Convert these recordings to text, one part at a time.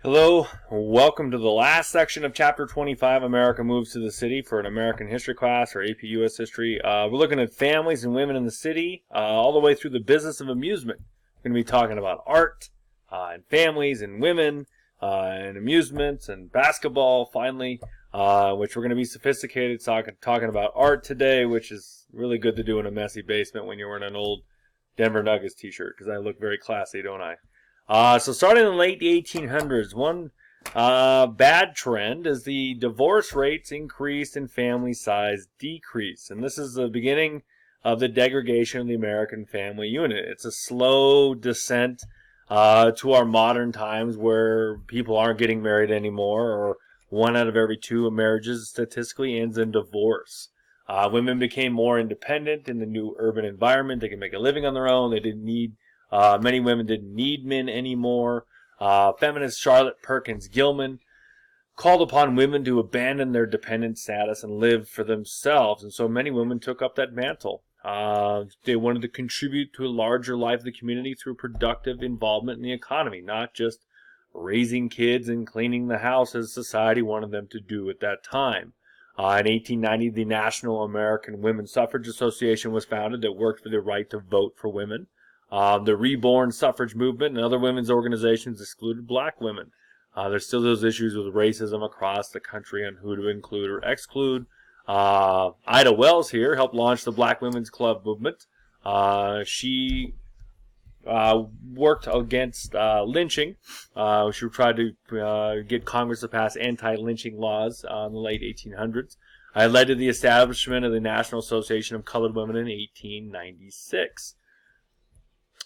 Hello, welcome to the last section of Chapter 25, America Moves to the City, for an American History class or AP US History. We're looking at families and women in the city, all the way through the business of amusement. We're going to be talking about art, and families and women, and amusements and basketball, finally, which we're going to be sophisticated, talking about art today, which is really good to do in a messy basement when you're wearing an old Denver Nuggets t-shirt, because I look very classy, don't I? So starting in the late 1800s, one bad trend is the divorce rates increased and family size decreased. And this is the beginning of the degradation of the American family unit. It's a slow descent to our modern times where people aren't getting married anymore, or 1 out of every 2 marriages statistically ends in divorce. Women became more independent in the new urban environment. They could make a living on their own. They didn't need many women didn't need men anymore. Feminist Charlotte Perkins Gilman called upon women to abandon their dependent status and live for themselves, and so many women took up that mantle. They wanted to contribute to a larger life of the community through productive involvement in the economy, not just raising kids and cleaning the house as society wanted them to do at that time. In 1890, the National American Women's Suffrage Association was founded that worked for the right to vote for women. The Reborn Suffrage Movement and other women's organizations excluded black women. There's still those issues with racism across the country on who to include or exclude. Ida Wells here helped launch the Black Women's Club movement. She worked against lynching. She tried to get Congress to pass anti-lynching laws in the late 1800s. I led to the establishment of the National Association of Colored Women in 1896.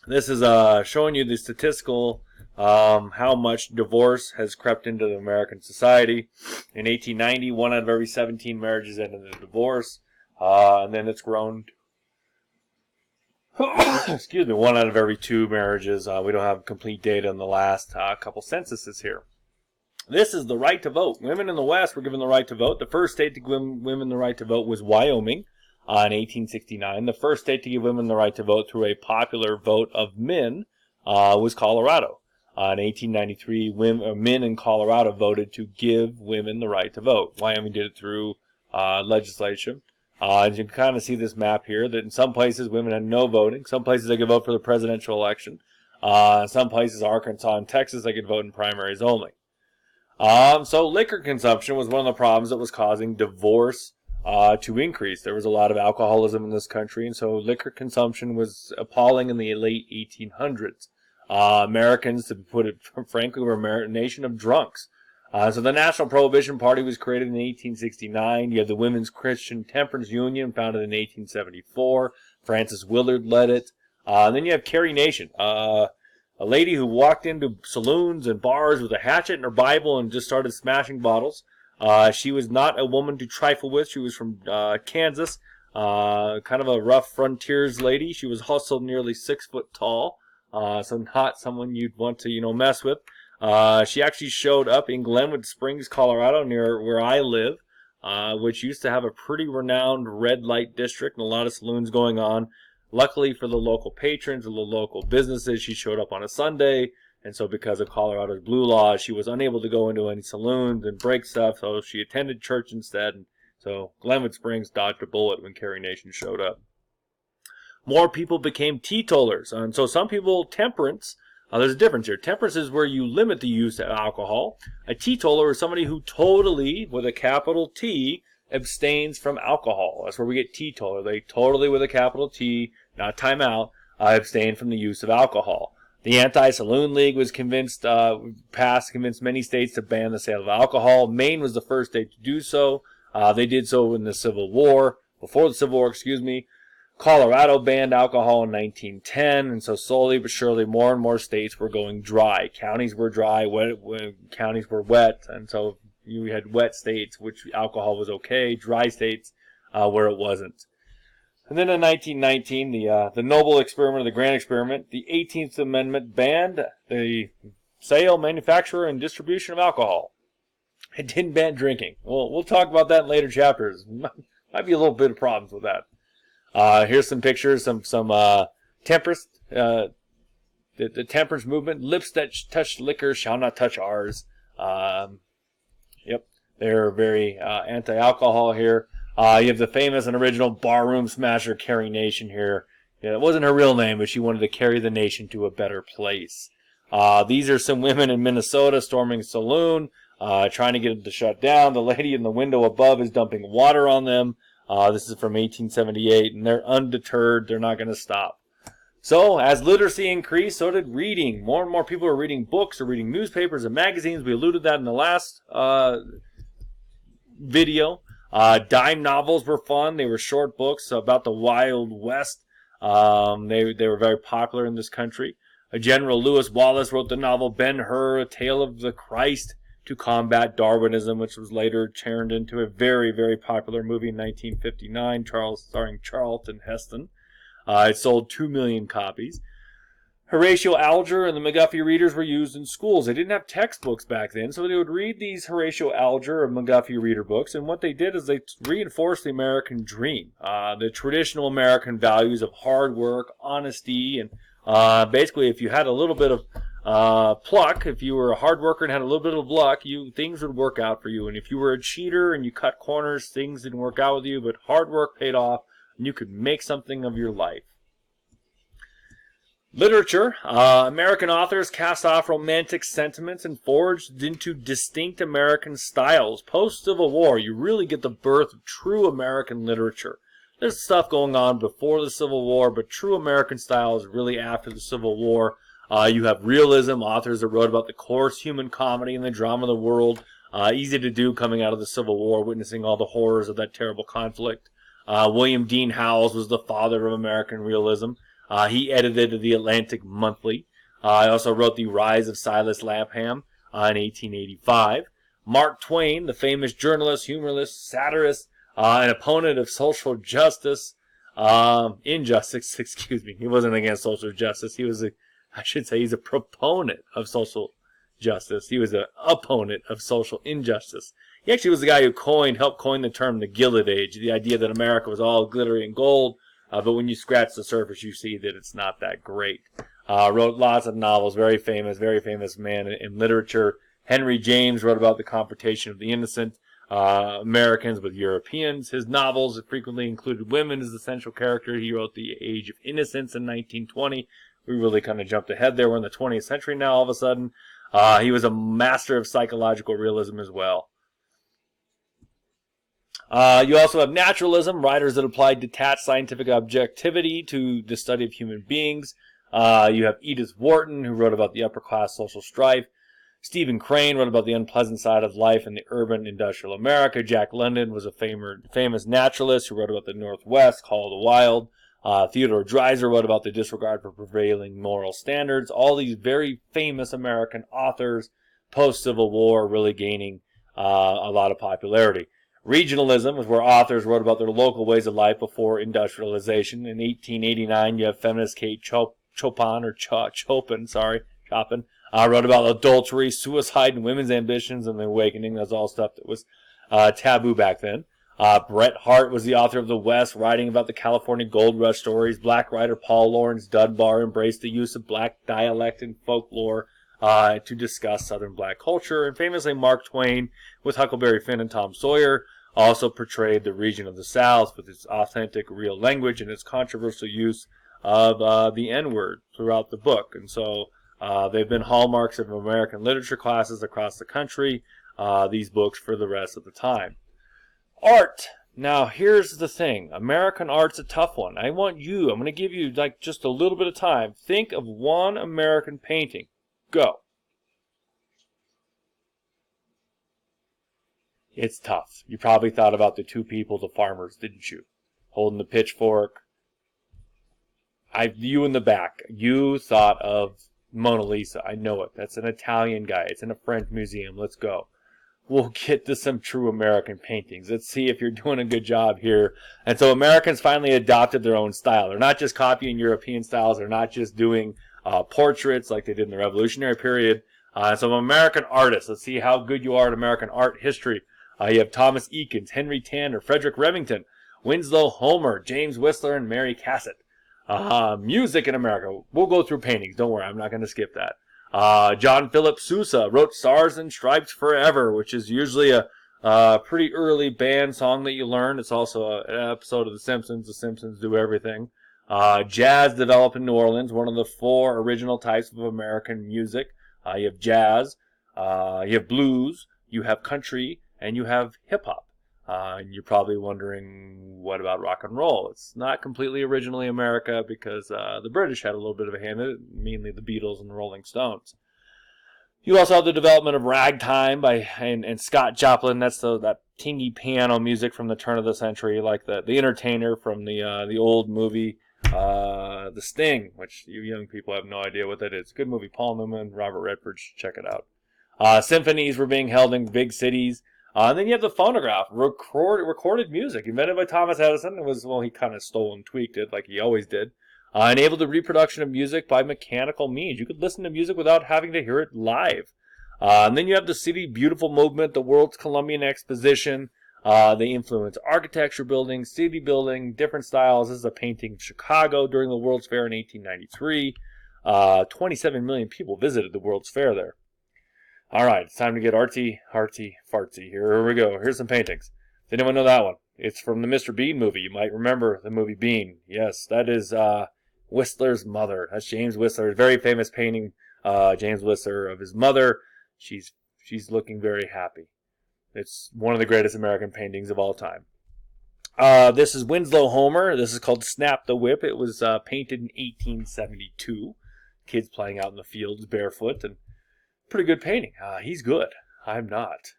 This is showing you the statistical how much divorce has crept into the American society. In 1890, 1 out of every 17 marriages ended in a divorce, and then it's grown. Excuse me, 1 out of every 2 marriages. We don't have complete data on the last couple censuses here. This is the right to vote. Women in the West were given the right to vote. The first state to give women the right to vote was Wyoming. In 1869, the first state to give women the right to vote through a popular vote of men was Colorado. In 1893, men in Colorado voted to give women the right to vote. Wyoming did it through legislation. As you can kind of see this map here, that in some places women had no voting. Some places they could vote for the presidential election. Some places, Arkansas and Texas, they could vote in primaries only. So liquor consumption was one of the problems that was causing divorce to increase. There was a lot of alcoholism in this country, and so liquor consumption was appalling in the late 1800s. Americans, to put it frankly, were a nation of drunks. So the National Prohibition Party was created in 1869. You have the Women's Christian Temperance Union, founded in 1874. Frances Willard led it. Then you have Carrie Nation, a lady who walked into saloons and bars with a hatchet and her Bible and just started smashing bottles. She was not a woman to trifle with. She was from Kansas, kind of a rough frontiers lady. She was also nearly 6 foot tall, so not someone you'd want to, mess with. She actually showed up in Glenwood Springs, Colorado, near where I live, which used to have a pretty renowned red light district and a lot of saloons going on. Luckily for the local patrons and the local businesses, she showed up on a Sunday. And so because of Colorado's blue laws, she was unable to go into any saloons and break stuff, so she attended church instead. And so Glenwood Springs dodged a bullet when Carrie Nation showed up. More people became teetotalers. And so some people, temperance, there's a difference here. Temperance is where you limit the use of alcohol. A teetotaler is somebody who totally, with a capital T, abstains from alcohol. That's where we get teetotaler. They totally, with a capital T, not time out, abstain from the use of alcohol. The Anti-Saloon League was convinced many states to ban the sale of alcohol. Maine was the first state to do so. They did so in the Civil War, before the Civil War, Colorado banned alcohol in 1910, and so slowly but surely more and more states were going dry. Counties were dry, counties were wet, and so you had wet states, which alcohol was okay, dry states where it wasn't. And then in 1919, the Noble Experiment, the Grand Experiment, the 18th Amendment banned the sale, manufacture, and distribution of alcohol. It didn't ban drinking. Well, we'll talk about that in later chapters. Might be a little bit of problems with that. Here's some pictures, some temperance, the temperance movement. Lips that touch liquor shall not touch ours. Yep, they're very anti-alcohol here. You have the famous and original barroom smasher Carrie Nation here. Yeah, it wasn't her real name, but she wanted to carry the nation to a better place. These are some women in Minnesota storming a saloon, trying to get it to shut down. The lady in the window above is dumping water on them. This is from 1878, and they're undeterred. They're not going to stop. So, as literacy increased, so did reading. More and more people are reading books or reading newspapers and magazines. We alluded to that in the last video. Dime novels were fun. They were short books about the Wild West. They were very popular in this country. General Lewis Wallace wrote the novel Ben-Hur, A Tale of the Christ, to combat Darwinism, which was later turned into a very, very popular movie in 1959, starring Charlton Heston. It sold 2 million copies. Horatio Alger and the McGuffey readers were used in schools. They didn't have textbooks back then, so they would read these Horatio Alger and McGuffey reader books, and what they did is they reinforced the American dream, the traditional American values of hard work, honesty, and basically if you had a little bit of pluck, if you were a hard worker and had a little bit of luck, things would work out for you. And if you were a cheater and you cut corners, things didn't work out with you, but hard work paid off, and you could make something of your life. Literature. American authors cast off romantic sentiments and forged into distinct American styles. Post-Civil War, you really get the birth of true American literature. There's stuff going on before the Civil War, but true American style is really after the Civil War. You have realism, authors that wrote about the coarse human comedy and the drama of the world. Easy to do coming out of the Civil War, witnessing all the horrors of that terrible conflict. William Dean Howells was the father of American realism. He edited the Atlantic Monthly. He also wrote The Rise of Silas Lapham in 1885. Mark Twain, the famous journalist, humorist, satirist, an opponent of social justice, injustice, excuse me. He wasn't against social justice. He's a proponent of social justice. He was an opponent of social injustice. He actually was the guy who helped coin the term the Gilded Age, the idea that America was all glittery and gold, but when you scratch the surface, you see that it's not that great. Wrote lots of novels, very famous man in literature. Henry James wrote about the confrontation of the innocent Americans with Europeans. His novels frequently included women as the central character. He wrote The Age of Innocence in 1920. We really kind of jumped ahead there. We're in the 20th century now all of a sudden. He was a master of psychological realism as well. You also have naturalism, writers that applied detached scientific objectivity to the study of human beings. You have Edith Wharton, who wrote about the upper-class social strife. Stephen Crane wrote about the unpleasant side of life in the urban industrial America. Jack London was a famous naturalist who wrote about the Northwest, Call of the Wild. Theodore Dreiser wrote about the disregard for prevailing moral standards. All these very famous American authors, post-Civil War, really gaining a lot of popularity. Regionalism was where authors wrote about their local ways of life before industrialization. In 1889, you have feminist Kate Chopin, wrote about adultery, suicide, and women's ambitions and the awakening. That's all stuff that was taboo back then. Bret Harte was the author of The West, writing about the California Gold Rush stories. Black writer Paul Laurence Dunbar embraced the use of black dialect and folklore to discuss Southern black culture. And famously, Mark Twain, with Huckleberry Finn and Tom Sawyer, also portrayed the region of the South with its authentic, real language and its controversial use of the N-word throughout the book. And so they've been hallmarks of American literature classes across the country, these books for the rest of the time. Art. Now, here's the thing. American art's a tough one. I'm going to give you just a little bit of time. Think of one American painting. Go. It's tough. You probably thought about the two people, the farmers, didn't you? Holding the pitchfork. You in the back. You thought of Mona Lisa. I know it. That's an Italian guy. It's in a French museum. Let's go. We'll get to some true American paintings. Let's see if you're doing a good job here. And so Americans finally adopted their own style. They're not just copying European styles. They're not just doing portraits like they did in the Revolutionary period. So American artists. Let's see how good you are at American art history. You have Thomas Eakins, Henry Tanner, Frederick Remington, Winslow Homer, James Whistler, and Mary Cassatt. Music in America. We'll go through paintings. Don't worry. I'm not going to skip that. John Philip Sousa wrote Stars and Stripes Forever, which is usually a pretty early band song that you learn. It's also an episode of The Simpsons. The Simpsons do everything. Jazz developed in New Orleans, one of the 4 original types of American music. You have jazz, you have blues, you have country, and you have hip-hop. And you're probably wondering, what about rock and roll? It's not completely originally America because the British had a little bit of a hand in it, mainly the Beatles and the Rolling Stones. You also have the development of ragtime and Scott Joplin. That's that tingy piano music from the turn of the century, like the Entertainer from the old movie The Sting, which you young people have no idea what that is. Good movie. Paul Newman, Robert Redford, check it out. Symphonies were being held in big cities. And then you have the phonograph, recorded music, invented by Thomas Edison. He kind of stole and tweaked it like he always did. Enabled the reproduction of music by mechanical means. You could listen to music without having to hear it live. And then you have the City Beautiful movement, the World's Columbian Exposition. They influence architecture building, city building, different styles. This is a painting of Chicago during the World's Fair in 1893. 27 million people visited the World's Fair there. All right, it's time to get artsy, fartsy. Here we go. Here's some paintings. Did anyone know that one? It's from the Mr. Bean movie. You might remember the movie Bean. Yes, that is Whistler's mother. That's James Whistler. Very famous painting, James Whistler, of his mother. She's looking very happy. It's one of the greatest American paintings of all time. This is Winslow Homer. This is called Snap the Whip. It was painted in 1872. Kids playing out in the fields barefoot, and pretty good painting. He's good. I'm not.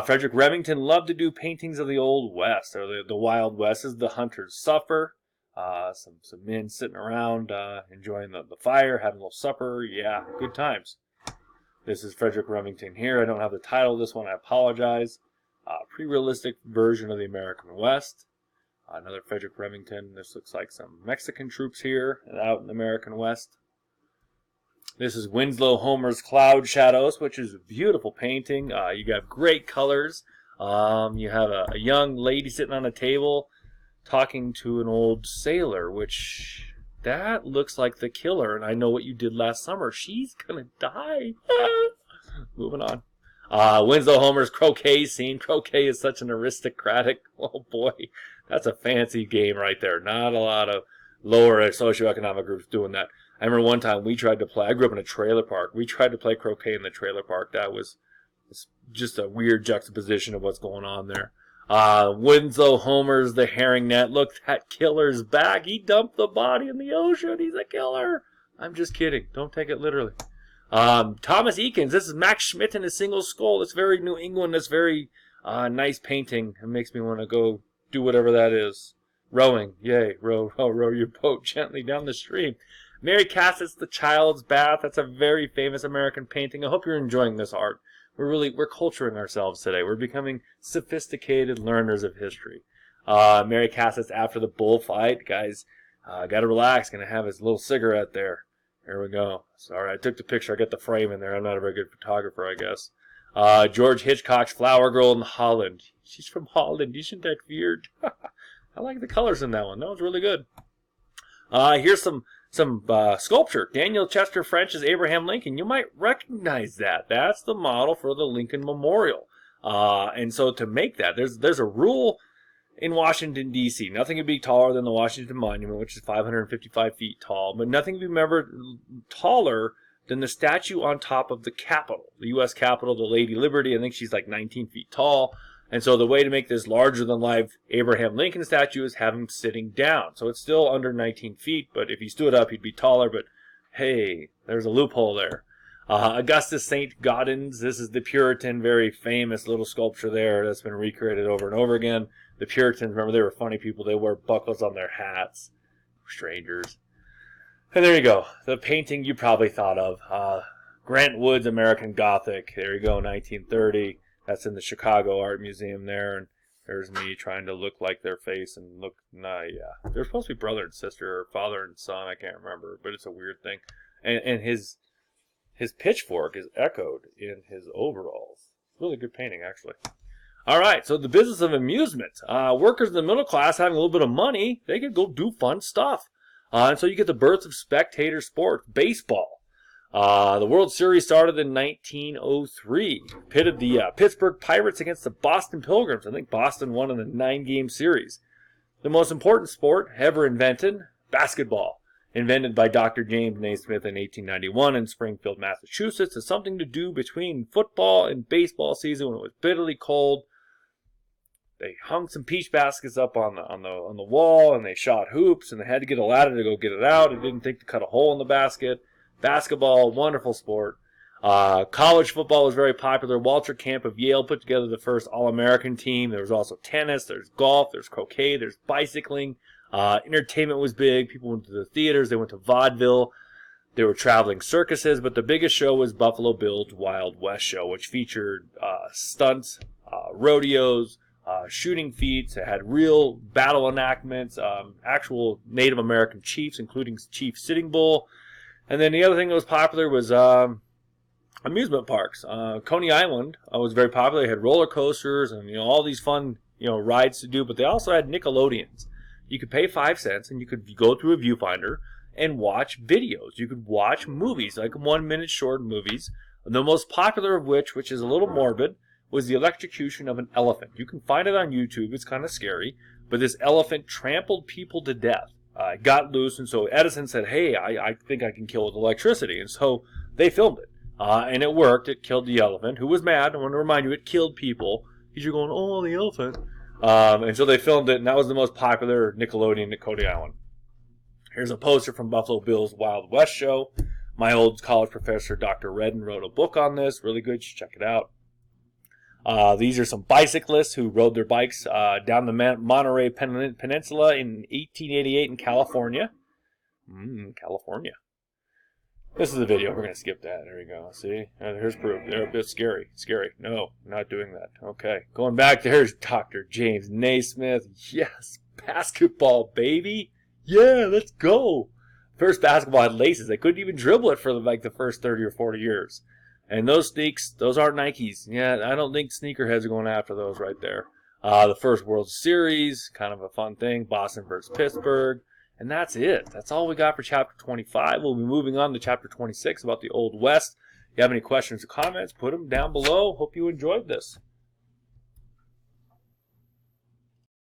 Frederick Remington loved to do paintings of the Old West, or the Wild West. This is The Hunter's Supper. Some men sitting around enjoying the fire, having a little supper. Yeah, good times. This is Frederick Remington here. I don't have the title of this one. I apologize. Pretty realistic version of the American West. Another Frederick Remington. This looks like some Mexican troops here out in the American West. This is Winslow Homer's Cloud Shadows, which is a beautiful painting. You got great colors. You have a young lady sitting on a table talking to an old sailor, which that looks like the killer. And I know what you did last summer. She's going to die. Moving on. Winslow Homer's croquet scene. Croquet is such an aristocratic, oh boy, that's a fancy game right there. Not a lot of lower socioeconomic groups doing that. I remember one time we tried to play, I grew up in a trailer park. We tried to play croquet in the trailer park. That was just a weird juxtaposition of what's going on there. Winslow Homer's The Herring Net. Look, that killer's back. He dumped the body in the ocean. He's a killer. I'm just kidding. Don't take it literally. Thomas Eakins. This is Max Schmidt in A Single Skull. It's very New England. It's very nice painting. It makes me want to go do whatever that is. Rowing. Yay. Row your boat gently down the stream. Mary Cassatt's The Child's Bath. That's a very famous American painting. I hope you're enjoying this art. We're culturing ourselves today. We're becoming sophisticated learners of history. Mary Cassatt's After the Bullfight. Guys, gotta relax. Gonna have his little cigarette there. Here we go. Sorry, I took the picture. I got the frame in there. I'm not a very good photographer, I guess. George Hitchcock's Flower Girl in Holland. She's from Holland. Isn't that weird? I like the colors in that one. That was really good. Here's some sculpture. Daniel Chester French's Abraham Lincoln. You might recognize that. That's the model for the Lincoln Memorial. And so to make that, there's a rule in Washington, D.C. Nothing can be taller than the Washington Monument, which is 555 feet tall, but nothing can be taller than the statue on top of the Capitol, the U.S. Capitol, the Lady Liberty. I think she's like 19 feet tall. And so the way to make this larger than life Abraham Lincoln statue is have him sitting down. So it's still under 19 feet, but if he stood up, he'd be taller. But hey, there's a loophole there. Augustus St. Gaudens. This is the Puritan, very famous little sculpture there that's been recreated over and over again. The Puritans, remember, they were funny people. They wore buckles on their hats. Strangers. And there you go. The painting you probably thought of. Grant Wood's American Gothic. There you go, 1930. That's in the Chicago Art Museum there. And there's me trying to look like their face and look, yeah. They're supposed to be brother and sister or father and son. I can't remember, but it's a weird thing. And his pitchfork is echoed in his overalls. Really good painting, actually. All right, so the business of amusement. Workers in the middle class having a little bit of money, they could go do fun stuff. And so you get the birth of spectator sport, baseball. The World Series started in 1903. Pitted the Pittsburgh Pirates against the Boston Pilgrims. I think Boston won in a 9-game series. The most important sport ever invented, basketball. Invented by Dr. James Naismith in 1891 in Springfield, Massachusetts. It's something to do between football and baseball season when it was bitterly cold. They hung some peach baskets up on the wall, and they shot hoops, and they had to get a ladder to go get it out. It didn't think to cut a hole in the basket. Basketball, wonderful sport. College football was very popular. Walter Camp of Yale put together the first All-American team. There was also tennis, there's golf, there's croquet, there's bicycling. Entertainment was big. People went to the theaters. They went to vaudeville. There were traveling circuses, but the biggest show was Buffalo Bill's Wild West Show, which featured stunts, rodeos, shooting feats. It had real battle enactments, actual Native American chiefs, including Chief Sitting Bull. And then the other thing that was popular was amusement parks. Coney Island was very popular. They had roller coasters and all these fun rides to do, but they also had Nickelodeons. You could pay 5 cents and you could go through a viewfinder and watch videos. You could watch movies, like 1-minute short movies. The most popular of which is a little morbid, was the electrocution of an elephant. You can find it on YouTube. It's kind of scary. But this elephant trampled people to death. It got loose, and so Edison said, hey, I think I can kill it with electricity. And so they filmed it. And it worked. It killed the elephant, who was mad. I want to remind you, it killed people. Because you're going, oh, the elephant. And so they filmed it, and that was the most popular Nickelodeon at Coney Island. Here's a poster from Buffalo Bill's Wild West Show. My old college professor, Dr. Redden, wrote a book on this. Really good. You should check it out. These are some bicyclists who rode their bikes down the Monterey Peninsula in 1888 in California. California. This is the video. We're going to skip that. There we go. See? Here's proof. They're a bit scary. Scary. No, not doing that. Okay. Going back, there's Dr. James Naismith. Yes. Basketball, baby. Yeah, let's go. First basketball had laces. They couldn't even dribble it for like the first 30 or 40 years. And those sneaks, those aren't Nikes. Yeah, I don't think sneakerheads are going after those right there. The first World Series, kind of a fun thing. Boston versus Pittsburgh. And that's it. That's all we got for Chapter 25. We'll be moving on to Chapter 26 about the Old West. If you have any questions or comments, put them down below. Hope you enjoyed this.